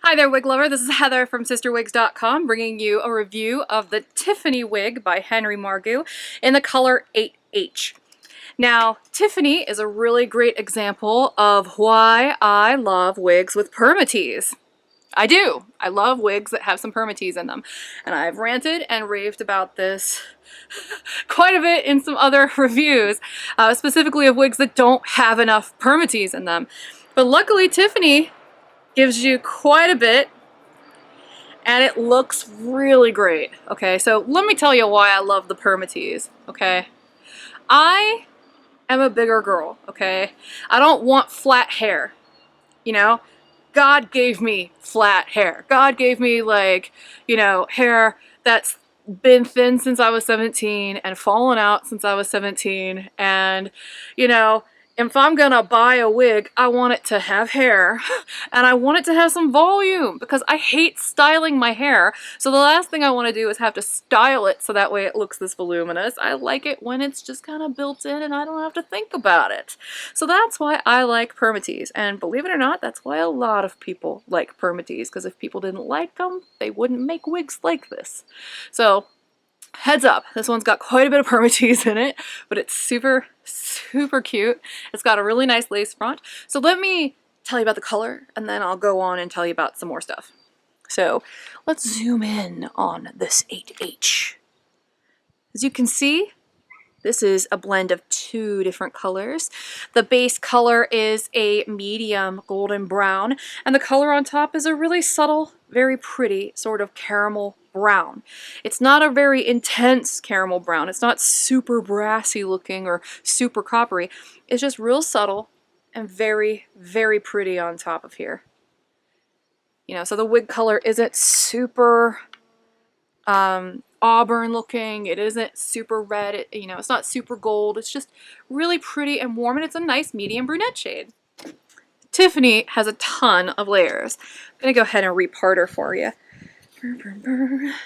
Hi there, wig lover. This is Heather from CysterWigs.com bringing you a review of the Tiffany wig by Margu in the color 8H. Now, Tiffany is a really great example of why I love wigs with permatease. I do. I love wigs that have some permatease in them. And I've ranted and raved about this quite a bit in some other reviews, specifically of wigs that don't have enough permatease in them. But luckily, Tiffany gives you quite a bit, and it looks really great. Okay, so let me tell you why I love the permatease. Okay, I am a bigger girl. Okay, I don't want flat hair. You know, God gave me flat hair. God gave me, like, you know, hair that's been thin since I was 17 and fallen out since I was 17, and you know, if I'm gonna buy a wig, I want it to have hair and I want it to have some volume because I hate styling my hair. So the last thing I want to do is have to style it so that way it looks this voluminous. I like it when it's just kind of built in and I don't have to think about it. So that's why I like permatease. And believe it or not, that's why a lot of people like permatease, because if people didn't like them, they wouldn't make wigs like this. So heads up, this one's got quite a bit of permatease in it, but it's super, super cute. It's got a really nice lace front. So let me tell you about the color, and then I'll go on and tell you about some more stuff. So let's zoom in on this 8H. As you can see, this is a blend of two different colors. The base color is a medium golden brown, and the color on top is a really subtle, very pretty sort of caramel brown. It's not a very intense caramel brown. It's not super brassy looking or super coppery. It's just real subtle and very, very pretty on top of here. You know, so the wig color isn't super auburn looking. It isn't super red. You know, it's not super gold. It's just really pretty and warm, and it's a nice medium brunette shade. Tiffany has a ton of layers. I'm gonna go ahead and repart her for you,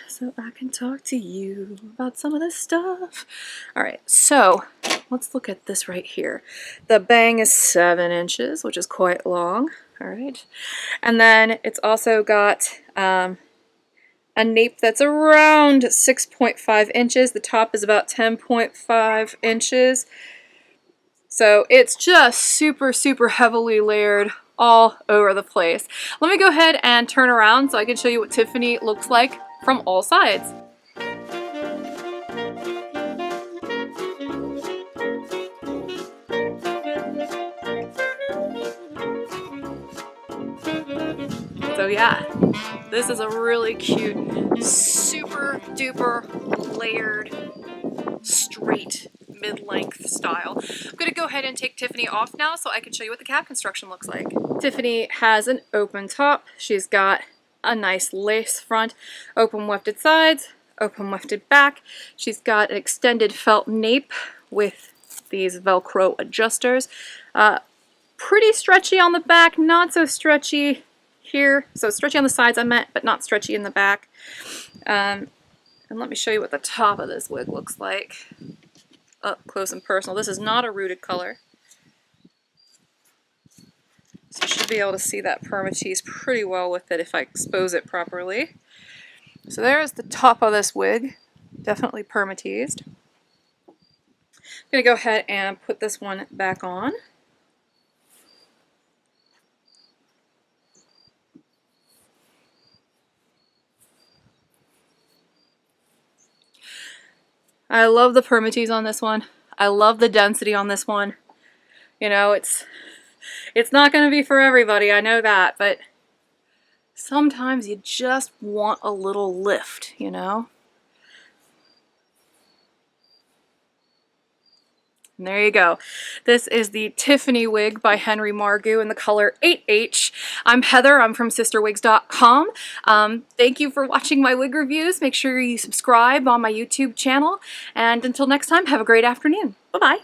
so I can talk to you about some of this stuff. All right, so let's look at this right here. The bang is 7 inches, which is quite long. All right, and then it's also got a nape that's around 6.5 inches. The top is about 10.5 inches. So it's just super, super heavily layered all over the place. Let me go ahead and turn around so I can show you what Tiffany looks like from all sides. So yeah, this is a really cute, super duper layered, straight mid-length style. I'm going to go ahead and take Tiffany off now so I can show you what the cap construction looks like. Tiffany has an open top. She's got a nice lace front, open wefted sides, open wefted back. She's got an extended felt nape with these Velcro adjusters. Pretty stretchy on the back, not so stretchy here. So stretchy on the sides I meant, but not stretchy in the back. And let me show you what the top of this wig looks like up close and personal. This is not a rooted color, so you should be able to see that permatease pretty well with it if I expose it properly. So there's the top of this wig, definitely permateased. I'm going to go ahead and put this one back on. I love the permatease on this one. I love the density on this one. You know, it's not going to be for everybody, I know that, but sometimes you just want a little lift, you know? And there you go. This is the Tiffany wig by Margu in the color 8H. I'm Heather. I'm from CysterWigs.com. Thank you for watching my wig reviews. Make sure you subscribe on my YouTube channel. And until next time, have a great afternoon. Bye-bye.